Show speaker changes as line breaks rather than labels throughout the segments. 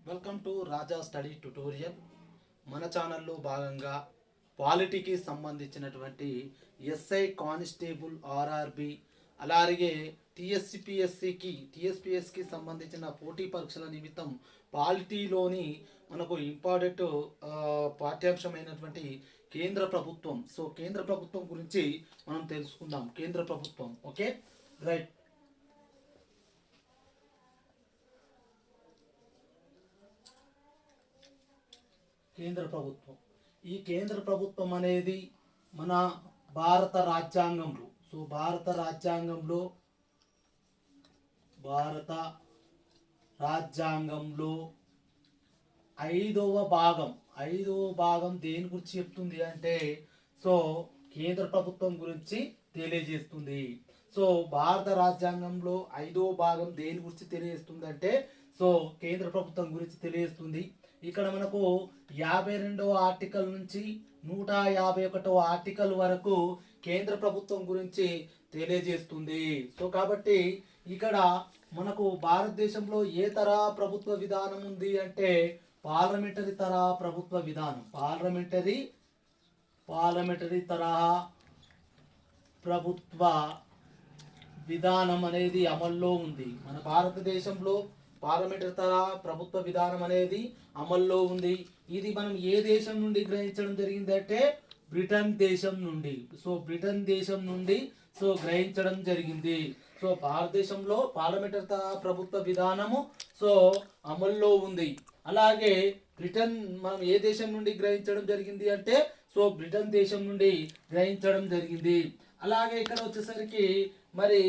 Welcome to Raja study tutorial. మన ఛానల్లో భాగంగా పాలిటీకి సంబంధించినటువంటి ఎస్ఐ కానిస్టేబుల్ ఆర్ఆర్బి అలాగే టీఎస్పిఎస్సికి సంబంధించిన పోటీ పరీక్షల నిమిత్తం పాలిటీలోని మనకు ఇంపార్టెంట్ పాఠ్యాంశమైనటువంటి కేంద్ర ప్రభుత్వం. కేంద్ర ప్రభుత్వం గురించి మనం తెలుసుకుందాం. కేంద్ర ప్రభుత్వం ఓకే రైట్. కేంద్ర ప్రభుత్వం, ఈ కేంద్ర ప్రభుత్వం అనేది మన భారత రాజ్యాంగంలో భారత రాజ్యాంగంలో ఐదవ భాగం దేని గురించి చెప్తుంది అంటే కేంద్ర ప్రభుత్వం గురించి తెలియజేస్తుంది. భారత రాజ్యాంగంలో ఐదవ భాగం దేని గురించి తెలియజేస్తుంది అంటే కేంద్ర ప్రభుత్వం గురించి తెలియజేస్తుంది. ఇక్కడ మనకు 52వ ఆర్టికల్ నుంచి 151వ ఆర్టికల్ వరకు కేంద్ర ప్రభుత్వం గురించి తెలియజేస్తుంది. కాబట్టి ఇక్కడ మనకు భారతదేశంలో ఏ తరహా ప్రభుత్వ విధానం ఉంది అంటే పార్లమెంటరీ తరహా ప్రభుత్వ విధానం. పార్లమెంటరీ తరహా ప్రభుత్వ విధానం అనేది అమల్లో ఉంది. మన భారతదేశంలో పార్లమెంటరీ తరహా ప్రభుత్వ విధానం అనేది అమల్లో ఉంది. ఇది మనం ఏ దేశం నుండి గ్రహించడం జరిగిందంటే బ్రిటన్ దేశం నుండి. బ్రిటన్ దేశం నుండి గ్రహించడం జరిగింది. భారతదేశంలో పార్లమెంటరీ తరహా ప్రభుత్వ విధానము అమల్లో ఉంది. అలాగే బ్రిటన్ మనం ఏ దేశం నుండి గ్రహించడం జరిగింది అంటే బ్రిటన్ దేశం నుండి గ్రహించడం జరిగింది. అలాగే ఇక్కడ వచ్చేసరికి మరి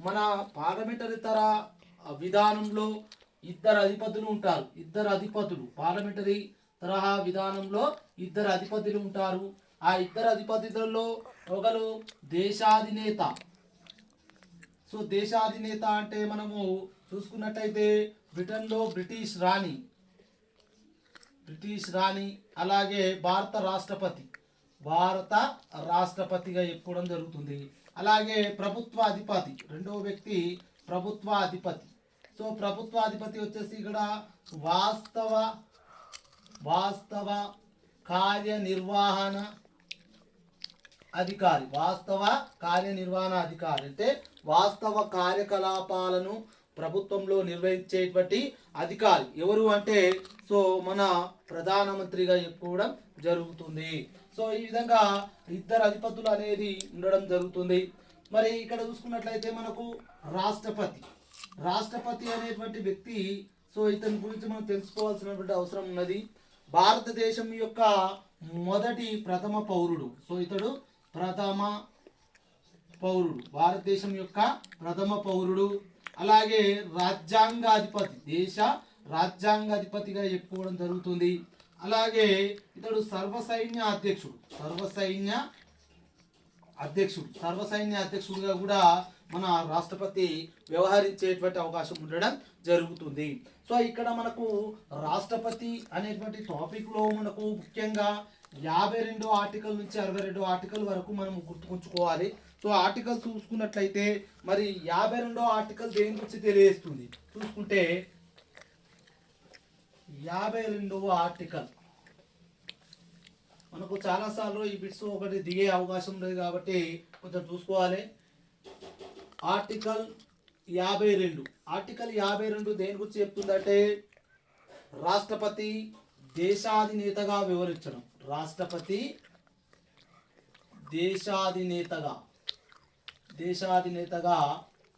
మన పార్లమెంటరీ తరహా విధానంలో ఇద్దరు అధిపతులు ఉంటారు. పార్లమెంటరీ తరహా విధానంలో ఇద్దరు అధిపతులు ఉంటారు. ఆ ఇద్దరు అధిపతులలో ఒకరు దేశాధినేత. దేశాధినేత అంటే మనము చూసుకున్నట్టయితే బ్రిటన్లో బ్రిటిష్ రాణి అలాగే భారత రాష్ట్రపతిగా చెప్పడం జరుగుతుంది. అలాగే ప్రభుత్వ అధిపతి, రెండవ వ్యక్తి ప్రభుత్వ అధిపతి. ప్రభుత్వాధిపతి వచ్చేసి ఇక్కడ వాస్తవ కార్యనిర్వహణ అధికారి. అంటే వాస్తవ కార్యకలాపాలను ప్రభుత్వంలో నిర్వహించేటువంటి అధికారి ఎవరు అంటే మన ప్రధానమంత్రిగా చెప్పుకోవడం జరుగుతుంది. ఈ విధంగా ఇద్దరు అధిపతులు అనేది ఉండడం జరుగుతుంది. మరి ఇక్కడ చూసుకున్నట్లయితే మనకు రాష్ట్రపతి అనేటువంటి వ్యక్తి ఇతని గురించి మనం తెలుసుకోవాల్సినటువంటి అవసరం ఉన్నది. భారతదేశం యొక్క ప్రథమ పౌరుడు. ఇతడు భారతదేశం యొక్క ప్రథమ పౌరుడు. అలాగే దేశ రాజ్యాంగాధిపతిగా చెప్పుకోవడం జరుగుతుంది. అలాగే ఇతడు సర్వసైన్య అధ్యక్షుడిగా కూడా మన రాష్ట్రపతి వ్యవహరించేటువంటి అవకాశం ఉండడం జరుగుతుంది. ఇక్కడ మనకు రాష్ట్రపతి అనేటువంటి టాపిక్లో మనకు ముఖ్యంగా 52 ఆర్టికల్ నుంచి 62 ఆర్టికల్ వరకు మనం గుర్తుకుంచుకోవాలి. ఆర్టికల్ చూసుకున్నట్లయితే మరి 52వ ఆర్టికల్ దేని గురించి తెలియజేస్తుంది చూసుకుంటే 52వ ఆర్టికల్ మనకు చాలాసార్లు ఈ బిట్స్ ఒకటి దిగే అవకాశం లేదు కాబట్టి కొంచెం చూసుకోవాలి. ఆర్టికల్ 52 దేని గురించి చెప్తుందంటే రాష్ట్రపతి దేశాధినేతగా వివరించడం. దేశాధినేతగా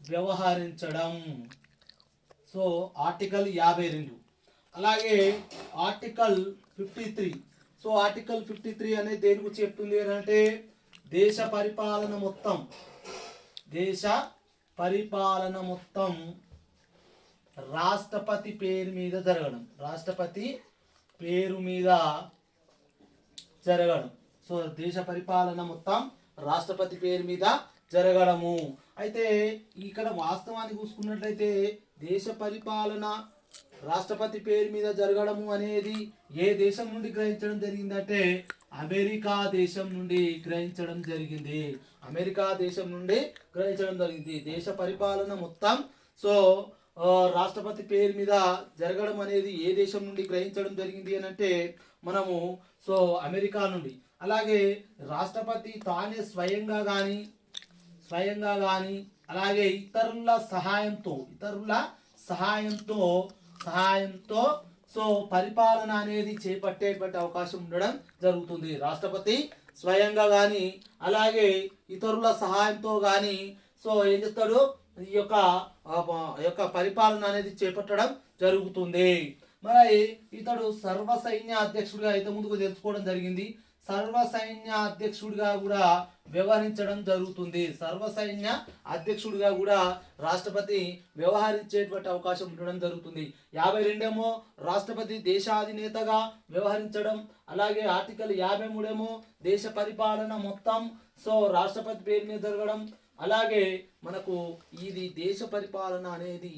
వ్యవహరించడం. ఆర్టికల్ 52. అలాగే ఆర్టికల్ 53. ఆర్టికల్ 53 అనేది దేని గురించి చెప్తుంది అంటే దేశ పరిపాలన మొత్తం రాష్ట్రపతి పేరు మీద జరగడం. దేశ పరిపాలన మొత్తం రాష్ట్రపతి పేరు మీద జరగడము. అయితే ఇక్కడ వాస్తవాన్ని చూసుకున్నట్లయితే దేశ పరిపాలన రాష్ట్రపతి పేరు మీద జరగడము అనేది ఏ దేశం నుండి గ్రహించడం జరిగిందంటే అమెరికా దేశం నుండి గ్రహించడం జరిగింది. దేశ పరిపాలన మొత్తం రాష్ట్రపతి పేరు మీద జరగడం అనేది ఏ దేశం నుండి గ్రహించడం జరిగింది అని అంటే మనము సో అమెరికా నుండి. అలాగే రాష్ట్రపతి తానే స్వయంగా కానీ అలాగే ఇతరుల సహాయంతో సో పరిపాలన అనేది చేపట్టేటువంటి అవకాశం ఉండడం జరుగుతుంది. రాష్ట్రపతి స్వయంగా కానీ అలాగే ఇతరుల సహాయంతో కానీ సో ఏం చేస్తాడు, ఈ యొక్క పరిపాలన అనేది చేపట్టడం జరుగుతుంది. మరి ఇతడు సర్వసైన్య అధ్యక్షుడిగా అయితే ముందుకు తెలుసుకోవడం జరిగింది. సర్వసైన్య అధ్యక్షుడిగా కూడా వ్యవహరించడం జరుగుతుంది. సర్వసైన్య అధ్యక్షుడిగా కూడా రాష్ట్రపతి వ్యవహరించేటువంటి అవకాశం ఉండడం జరుగుతుంది. 52 ఏమో రాష్ట్రపతి దేశాధినేతగా వ్యవహరించడం. అలాగే ఆర్టికల్ 53 ఏమో దేశ పరిపాలన మొత్తం సో రాష్ట్రపతి పేరు మీద జరగడం. అలాగే మనకు ఇది దేశ పరిపాలన అనేది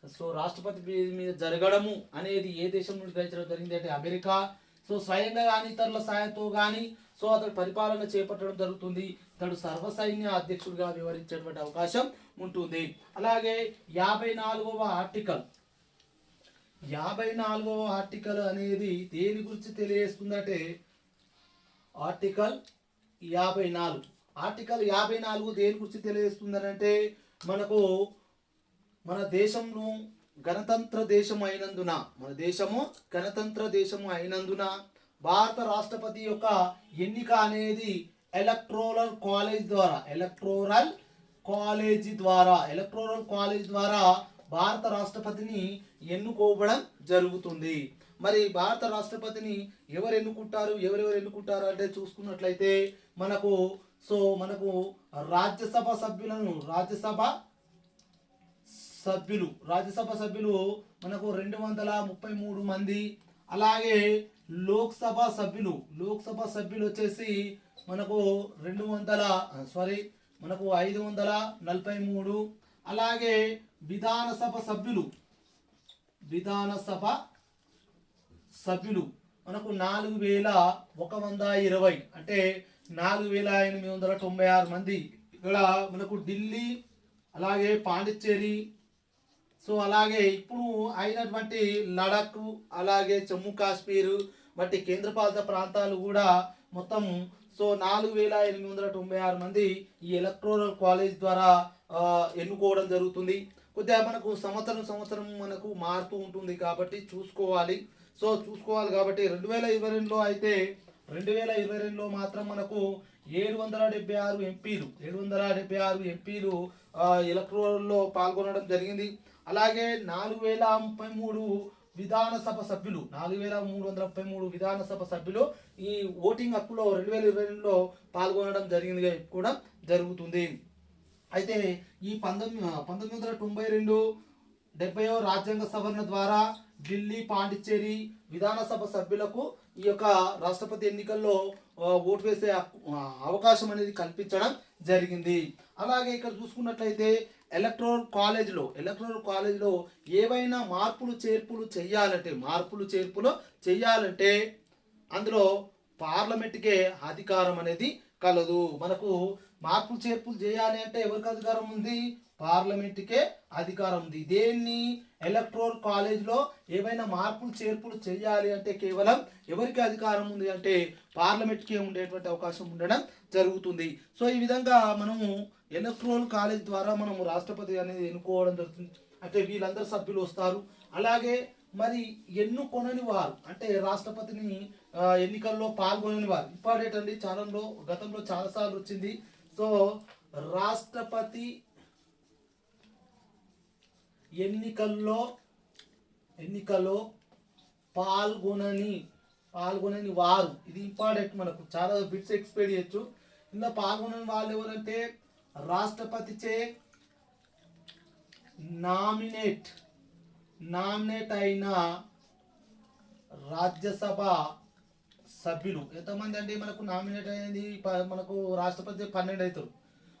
సో రాష్ట్రపతి పేరు మీద జరగడము అనేది ఏ దేశం నుండి గ్రహించడం జరిగింది అంటే అమెరికా. సో స్వయంగా కానీ ఇతరుల సాయంతో కానీ సో అతడు పరిపాలన చేపట్టడం జరుగుతుంది. ఇతడు సర్వసైన్య అధ్యక్షుడిగా వివరించేటువంటి అవకాశం ఉంటుంది. అలాగే 54వ ఆర్టికల్ అనేది దేని గురించి తెలియజేస్తుందంటే ఆర్టికల్ 54 దేని గురించి తెలియజేస్తుందనంటే మనకు మన దేశంను గణతంత్ర దేశం అయినందున భారత రాష్ట్రపతి యొక్క ఎన్నిక అనేది ఎలక్టోరల్ కాలేజ్ ద్వారా భారత రాష్ట్రపతిని ఎన్నుకోవడం జరుగుతుంది. మరి భారత రాష్ట్రపతిని ఎవరెవరు ఎన్నుకుంటారు అంటే చూసుకున్నట్లయితే మనకు రాజ్యసభ సభ్యులు మనకు 233 మంది. అలాగే లోక్సభ సభ్యులు వచ్చేసి మనకు 543. అలాగే విధానసభ సభ్యులు మనకు 4120 అంటే 4896 మంది. ఇక్కడ మనకు ఢిల్లీ అలాగే పాండిచ్చేరి సో అలాగే ఇప్పుడు అయినటువంటి లడఖ్ అలాగే జమ్మూ కాశ్మీర్ వంటి కేంద్రపాలిత ప్రాంతాలు కూడా మొత్తం సో 4896 మంది ఈ ఎలక్టోరల్ కాలేజ్ ద్వారా ఎన్నుకోవడం జరుగుతుంది. కొద్దిగా మనకు సంవత్సరం మనకు మారుతూ ఉంటుంది కాబట్టి చూసుకోవాలి కాబట్టి 2022లో అయితే 2022లో మాత్రం మనకు 776 ఎంపీలు ఎలక్టోరల్లో పాల్గొనడం జరిగింది. అలాగే 4033 విధానసభ సభ్యులు 4333 విధానసభ సభ్యులు ఈ ఓటింగ్ హక్కులో 2022లో పాల్గొనడం జరుగుతుంది. అయితే ఈ 1992 70వ రాజ్యాంగ సవరణ ద్వారా ఢిల్లీ పాండిచ్చేరి విధానసభ సభ్యులకు ఈ యొక్క రాష్ట్రపతి ఎన్నికల్లో ఓటు వేసే అవకాశం అనేది కల్పించడం జరిగింది. అలాగే ఇక్కడ చూసుకున్నట్లయితే ఎలక్టోరల్ కాలేజ్లో ఏవైనా మార్పులు చేర్పులు చేయాలంటే అందులో పార్లమెంట్కే అధికారం అనేది కలదు. మనకు మార్పులు చేర్పులు చేయాలి అంటే ఎవరికి అధికారం ఉంది? పార్లమెంట్కే అధికారం ఉంది. దేన్ని ఎలక్టోరల్ కాలేజ్లో ఏవైనా మార్పులు చేర్పులు చేయాలి అంటే కేవలం ఎవరికి అధికారం ఉంది అంటే పార్లమెంట్కే ఉండేటువంటి అవకాశం ఉండడం జరుగుతుంది. సో ఈ విధంగా మనము ఎలక్టోరల్ కాలేజ్ ద్వారా మనము రాష్ట్రపతి అనేది ఎన్నుకోవడం జరుగుతుంది. అంటే వీళ్ళందరూ సభ్యులు వస్తారు. అలాగే మరి ఎన్నుకొనని వారు అంటే రాష్ట్రపతిని ఎన్నికల్లో పాల్గొనని వారు ఇంపార్టెంట్ అండి. గతంలో చాలాసార్లు వచ్చింది. సో రాష్ట్రపతి ఎన్నికల్లో పాల్గొనని వారు, ఇది ఇంపార్టెంట్, మనకు చాలా బిట్స్ ఎక్స్పెక్ట్ చేయొచ్చు. ఇందులో పాల్గొనని వాళ్ళు ఎవరంటే రాష్ట్రపతిచే నామినేట్ అయిన రాజ్యసభ సభ్యులు ఎంతమంది అండి? మనకు నామినేట్ అయింది మనకు రాష్ట్రపతి 12 అవుతారు.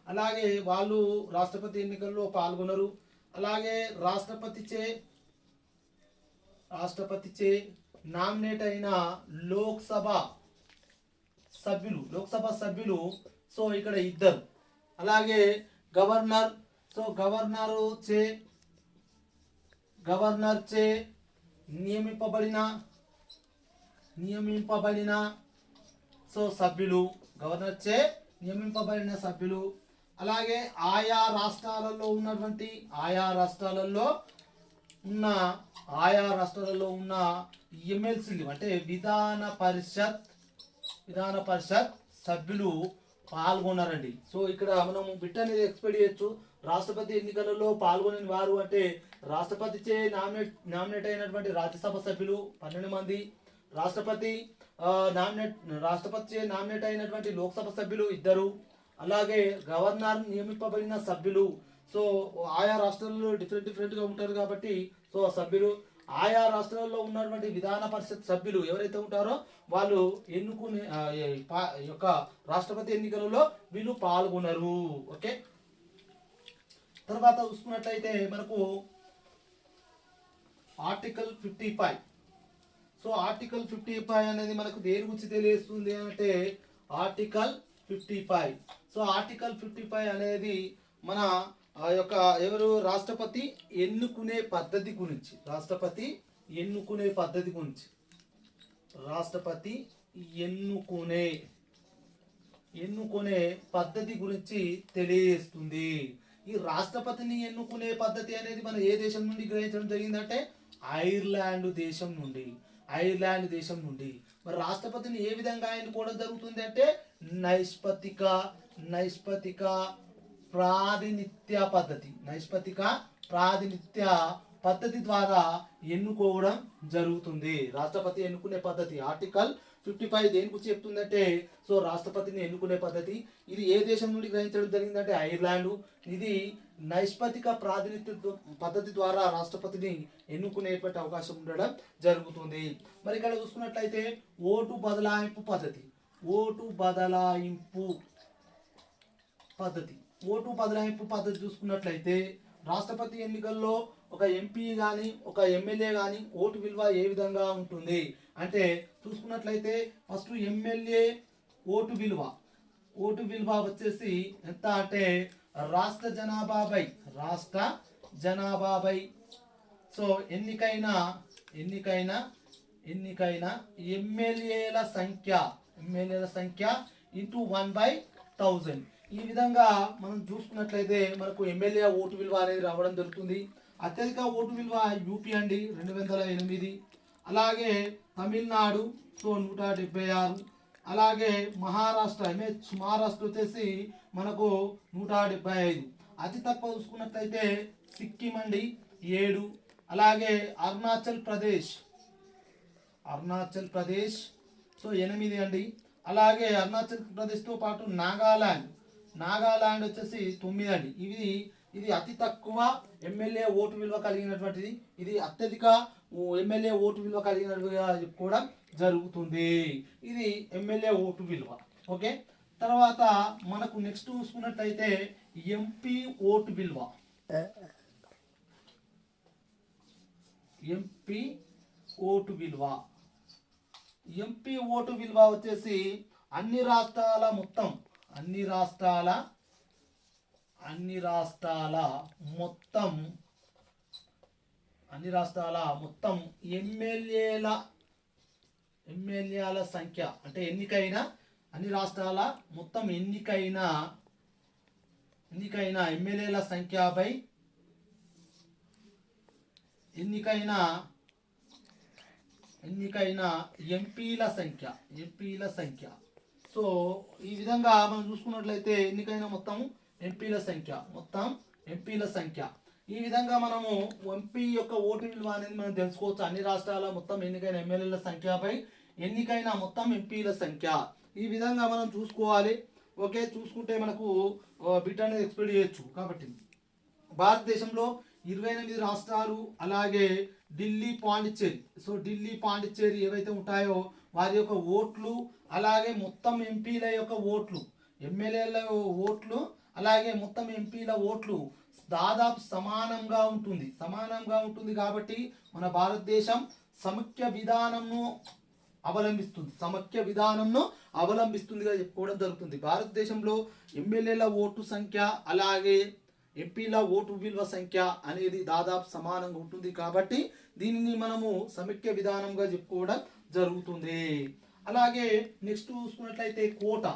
అలాగే వాళ్ళు రాష్ట్రపతి ఎన్నికల్లో పాల్గొనరు. అలాగే రాష్ట్రపతిచే నామినేట్ అయిన లోక్సభ సభ్యులు సో ఇక్కడ 2. అలాగే గవర్నర్ చే గవర్నర్ చే నియమింపబడిన నియమింపబడిన సో సభ్యులు, గవర్నర్ చే నియమింపబడిన సభ్యులు. అలాగే ఆయా రాష్ట్రాలలో ఉన్న ఎమ్మెల్సీలు అంటే విధాన పరిషత్ సభ్యులు పాల్గొన్నారండి. సో ఇక్కడ మనం బిట్ అనేది ఎక్స్పెక్ట్ చేయొచ్చు. రాష్ట్రపతి ఎన్నికలలో పాల్గొని వారు అంటే రాష్ట్రపతి చే నామినేట్ అయినటువంటి రాజ్యసభ సభ్యులు 12 మంది, రాష్ట్రపతి చే నామినేట్ అయినటువంటి లోక్సభ సభ్యులు 2, అలాగే గవర్నర్ నియమింపబడిన సభ్యులు. సో ఆయా రాష్ట్రాల్లో డిఫరెంట్గా ఉంటారు కాబట్టి సో సభ్యులు ఆయా రాష్ట్రాల్లో ఉన్నటువంటి విధాన పరిషత్ సభ్యులు ఎవరైతే ఉంటారో వాళ్ళు ఎన్నుకునే యొక్క రాష్ట్రపతి ఎన్నికలలో వీళ్ళు పాల్గొనరు. ఓకే, తర్వాత చూసుకున్నట్లయితే మనకు ఆర్టికల్ 55. సో ఆర్టికల్ 55 అనేది మనకు దేని గురించి తెలియజేస్తుంది అంటే ఆర్టికల్ 55. సో ఆర్టికల్ 55 అనేది మన యొక్క రాష్ట్రపతి ఎన్నుకునే పద్ధతి గురించి తెలియజేస్తుంది. ఈ రాష్ట్రపతిని ఎన్నుకునే పద్ధతి అనేది మనం ఏ దేశం నుండి గ్రహించడం జరిగిందంటే ఐర్లాండ్ దేశం నుండి. మరి రాష్ట్రపతిని ఏ విధంగా ఎన్నుకోవడం జరుగుతుంది అంటే నైష్పతిక ప్రాతినిధ్య పద్ధతి ద్వారా ఎన్నుకోవడం జరుగుతుంది. రాష్ట్రపతి ఎన్నుకునే పద్ధతి ఆర్టికల్ 55 దేని గురించి చెప్తుందంటే సో రాష్ట్రపతిని ఎన్నుకునే పద్ధతి. ఇది ఏ దేశం నుండి గ్రహించడం జరిగిందంటే ఐర్లాండ్. ఇది నైష్పతిక ప్రాతినిధ్య పద్ధతి ద్వారా రాష్ట్రపతిని ఎన్నుకునేటువంటి అవకాశం ఉండడం జరుగుతుంది. మరి ఇక్కడ చూసుకున్నట్లయితే ఓటు బదలాయింపు పద్ధతి చూసుకున్నట్లయితే రాష్ట్రపతి ఎన్నికల్లో ఒక ఎంపీ కానీ ఒక ఎమ్మెల్యే కానీ ఓటు విలువ ఏ విధంగా ఉంటుంది అంటే చూసుకున్నట్లయితే ఫస్ట్ ఎమ్మెల్యే ఓటు విలువ వచ్చేసి ఎంత అంటే రాష్ట్ర జనాభాపై సో ఎన్నికైన ఎమ్మెల్యేల సంఖ్య ఇంటూ 1/1000. ఈ విధంగా మనం చూసుకున్నట్లయితే మనకు ఎమ్మెల్యే ఓటు విలువ అనేది రావడం జరుగుతుంది. అత్యధిక ఓటు విలువ యూపీ అండి 208, అలాగే తమిళనాడు సో 176, అలాగే మహారాష్ట్ర వచ్చేసి మనకు 175. అతి తక్కువ చూసుకున్నట్లయితే సిక్కిం అండి 7, అలాగే అరుణాచల్ ప్రదేశ్ సో 8 అండి, అలాగే అరుణాచల్ ప్రదేశ్తో పాటు నాగాలాండ్ వచ్చేసి 9 అండి. ఇది అతి తక్కువ ఎమ్మెల్యే ఓటు విలువ కలిగినటువంటిది. ఇది అత్యధిక ఎమ్మెల్యే ఓటు విలువ కలిగినట్టుగా చెప్పుకోవడం జరుగుతుంది. ఇది ఎమ్మెల్యే ఓటు విలువ. ఓకే, తర్వాత మనకు నెక్స్ట్ చూసుకున్నట్లయితే ఎంపీ ఓటు విలువ. ఎంపీ ఓటు విలువ వచ్చేసి అన్ని రాష్ట్రాల మొత్తం ఎమ్మెల్యేల సంఖ్య అంటే అన్ని రాష్ట్రాల మొత్తం ఎన్నికైన ఎమ్మెల్యేల సంఖ్యపై ఎన్నికైన ఎంపీల సంఖ్య. సో ఈ విధంగా మనం చూసుకున్నట్లయితే ఎన్నికైన మొత్తం ఎంపీల సంఖ్య. ఈ విధంగా మనము ఎంపీ యొక్క ఓటు విలువ అనేది మనం తెలుసుకోవచ్చు. అన్ని రాష్ట్రాల మొత్తం ఎన్నికైన ఎమ్మెల్యేల సంఖ్యపై ఎన్నికైన మొత్తం ఎంపీల సంఖ్య. ఈ విధంగా మనం చూసుకోవాలి. ఓకే, చూసుకుంటే మనకు బిట్ అనేది ఎక్స్పెక్ట్ చేయొచ్చు. కాబట్టి భారతదేశంలో 28 రాష్ట్రాలు, అలాగే ఢిల్లీ పాండిచ్చేరి ఏవైతే ఉంటాయో వారి యొక్క ఓట్లు, అలాగే మొత్తం ఎంపీల యొక్క ఓట్లు, ఎమ్మెల్యేల ఓట్లు, అలాగే మొత్తం ఎంపీల ఓట్లు దాదాపు సమానంగా ఉంటుంది కాబట్టి మన భారతదేశం సమైక్య విధానంను అవలంబిస్తుందిగా చెప్పుకోవడం జరుగుతుంది. భారతదేశంలో ఎమ్మెల్యేల ఓటు సంఖ్య, అలాగే ఎంపీల ఓటు విలువ సంఖ్య అనేది దాదాపు సమానంగా ఉంటుంది కాబట్టి దీనిని మనము సమైక్య విధానంగా చెప్పుకోవడం జరుగుతుంది. అలాగే నెక్స్ట్ చూసుకున్నట్లయితే కోటా.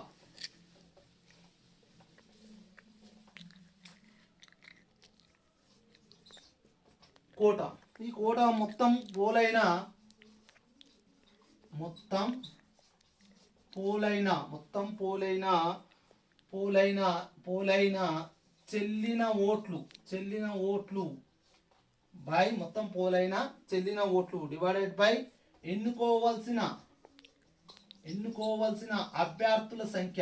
కోటా ఈ కోటా మొత్తం పోలైన చెల్లిన ఓట్లు బై మొత్తం పోలైన చెల్లిన ఓట్లు డివైడెడ్ బై ఎన్నుకోవాల్సిన అభ్యర్థుల సంఖ్య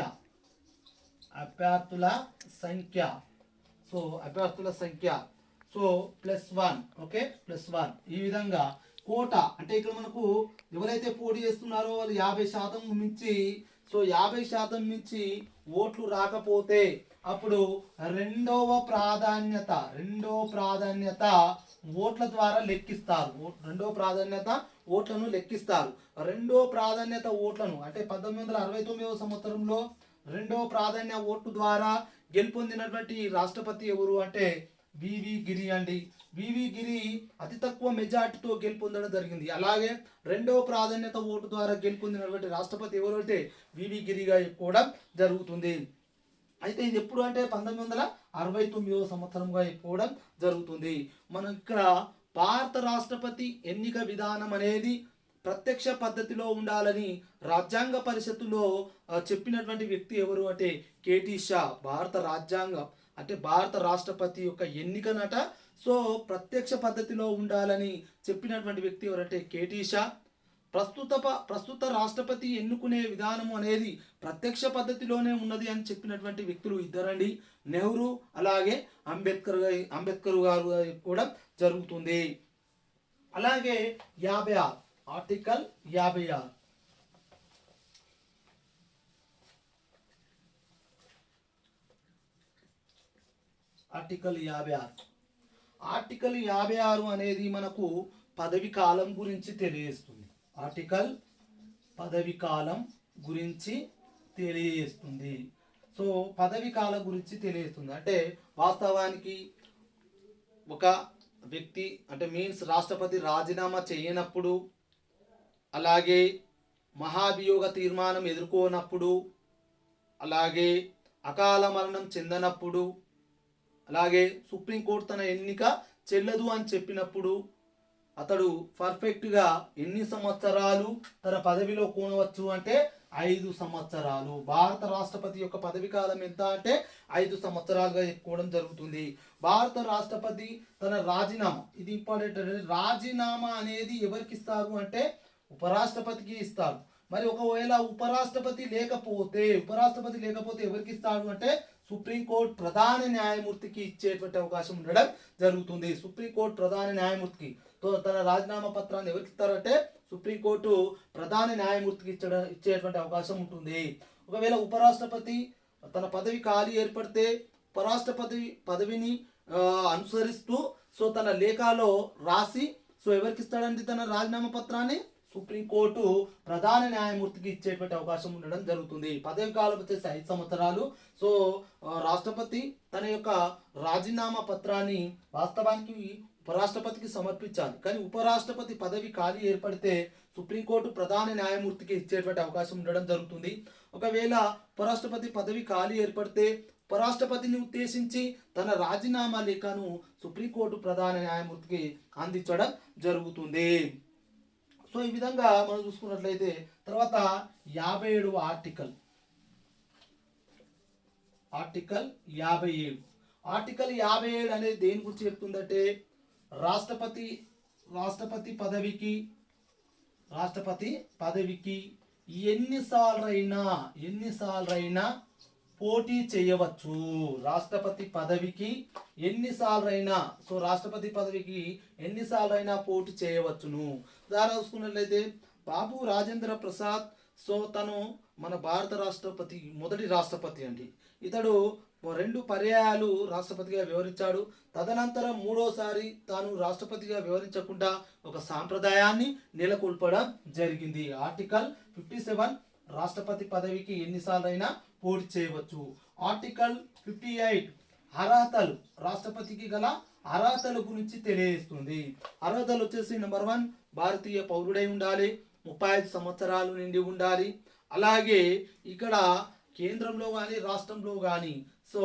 సో +1. ఓకే, +1. ఈ విధంగా కోటా అంటే ఇక్కడ మనకు ఎవరైతే పోటీ చేస్తున్నారో వాళ్ళు 50% మించి 50% మించి ఓట్లు రాకపోతే అప్పుడు రెండవ ప్రాధాన్యత ఓట్ల ద్వారా లెక్కిస్తారు. ఓట్లను లెక్కిస్తారు. రెండో ప్రాధాన్యత ఓట్లను అంటే 1969వ సంవత్సరంలో రెండవ ప్రాధాన్య ఓటు ద్వారా గెలుపొందినటువంటి రాష్ట్రపతి ఎవరు అంటే వివి గిరి అండి. వివి గిరి అతి తక్కువ మెజార్టీతో గెలుపొందడం జరిగింది. అలాగే రెండవ ప్రాధాన్యత ఓటు ద్వారా గెలుపొందినటువంటి రాష్ట్రపతి ఎవరు అంటే వివి గిరిగా చెప్పుకోవడం జరుగుతుంది. అయితే ఇది ఎప్పుడు అంటే 1969వ సంవత్సరంగా చెప్పుకోవడం జరుగుతుంది. మనం ఇక్కడ భారత రాష్ట్రపతి ఎన్నిక విధానం అనేది ప్రత్యక్ష పద్ధతిలో ఉండాలని రాజ్యాంగ పరిషత్తులో చెప్పినటువంటి వ్యక్తి ఎవరు అంటే కేటీ షా. భారత రాష్ట్రపతి యొక్క ఎన్నికనట సో ప్రత్యక్ష పద్ధతిలో ఉండాలని చెప్పినటువంటి వ్యక్తి ఎవరంటే కేటీ షా. ప్రస్తుత రాష్ట్రపతి ఎన్నుకునే విధానం అనేది ప్రత్యక్ష పద్ధతిలోనే ఉన్నది అని చెప్పినటువంటి వ్యక్తులు ఇద్దరండి, నెహ్రూ అలాగే అంబేద్కర్ గారు కూడా జరుగుతుంది. అలాగే 56 ఆర్టికల్ 56 ఆర్టికల్ 56 అనేది మనకు పదవి కాలం గురించి తెలియజేస్తుంది. సో పదవి కాలం గురించి తెలియజేస్తుంది అంటే వాస్తవానికి ఒక వ్యక్తి అంటే మీన్స్ రాష్ట్రపతి రాజీనామా చేయనప్పుడు, అలాగే మహాభియోగ తీర్మానం ఎదుర్కోనప్పుడు, అలాగే అకాల మరణం చెందనప్పుడు, అలాగే సుప్రీంకోర్టు తన ఎన్నిక చెల్లదు అని చెప్పినప్పుడు అతడు పర్ఫెక్ట్గా ఎన్ని సంవత్సరాలు తన పదవిలో కూనవచ్చు అంటే 5 సంవత్సరాలు. భారత రాష్ట్రపతి యొక్క పదవి కాలం ఎంత అంటే 5 సంవత్సరాలుగా చెప్పుకోవడం జరుగుతుంది. భారత రాష్ట్రపతి తన రాజీనామా, ఇది ఇంపార్టెంట్, రాజీనామా అనేది ఎవరికి ఇస్తారు అంటే ఉపరాష్ట్రపతికి ఇస్తారు. మరి ఒకవేళ ఉపరాష్ట్రపతి లేకపోతే ఎవరికి ఇస్తాడు అంటే సుప్రీంకోర్టు ప్రధాన న్యాయమూర్తికి ఇచ్చేటువంటి అవకాశం ఉండడం జరుగుతుంది. సుప్రీంకోర్టు ప్రధాన న్యాయమూర్తికి తన రాజీనామా పత్రాన్ని ఎవరికి ఇస్తారంటే సుప్రీంకోర్టు ప్రధాన న్యాయమూర్తికి ఇచ్చేటువంటి అవకాశం ఉంటుంది. ఒకవేళ ఉపరాష్ట్రపతి తన పదవి ఖాళీ ఏర్పడితే ఉపరాష్ట్రపతి పదవిని అనుసరిస్తూ సో తన లేఖలో రాసి సో ఎవరికి ఇస్తాడంటే తన రాజీనామా పత్రాన్ని సుప్రీంకోర్టు ప్రధాన న్యాయమూర్తికి ఇచ్చేటువంటి అవకాశం ఉండడం జరుగుతుంది. పదవి కాలం వచ్చేసి 5 సంవత్సరాలు. సో రాష్ట్రపతి తన యొక్క రాజీనామా పత్రాన్ని వాస్తవానికి ఉపరాష్ట్రపతికి సమర్పించాలి. కానీ ఉపరాష్ట్రపతి పదవి ఖాళీ ఏర్పడితే సుప్రీంకోర్టు ప్రధాన న్యాయమూర్తికి ఇచ్చేటువంటి అవకాశం ఉండడం జరుగుతుంది. ఒకవేళ ఉపరాష్ట్రపతి పదవి ఖాళీ ఏర్పడితే ఉపరాష్ట్రపతిని ఉద్దేశించి తన రాజీనామా లేఖను సుప్రీంకోర్టు ప్రధాన న్యాయమూర్తికి అందించడం జరుగుతుంది. సో ఈ విధంగా మనం చూసుకున్నట్లయితే తర్వాత 57వ ఆర్టికల్ 57 అనేది దేని గురించి చెప్తుందంటే రాష్ట్రపతి పదవికి ఎన్నిసార్లైనా పోటీ చేయవచ్చు. రాష్ట్రపతి పదవికి ఎన్నిసార్లైనా పోటీ చేయవచ్చును. ఉదాహరణ చూసుకున్నట్లయితే బాబు రాజేంద్ర ప్రసాద్ సో తను మన భారత రాష్ట్రపతి మొదటి రాష్ట్రపతి అండి. ఇతడు 2 పర్యాయాలు రాష్ట్రపతిగా వ్యవహరించాడు. తదనంతరం 3వసారి తాను రాష్ట్రపతిగా వ్యవహరించకుండా ఒక సాంప్రదాయాన్ని నెలకొల్పడం జరిగింది. ఆర్టికల్ 57 రాష్ట్రపతి పదవికి ఎన్నిసార్లైనా పోటీ చేయవచ్చు. ఆర్టికల్ 58 అర్హతలు, రాష్ట్రపతికి గల అర్హతల గురించి తెలియజేస్తుంది. అర్హతలు వచ్చేసి నెంబర్ 1, భారతీయ పౌరుడై ఉండాలి, 35 సంవత్సరాలు నిండి ఉండాలి. అలాగే ఇక్కడ కేంద్రంలో కానీ రాష్ట్రంలో కానీ సో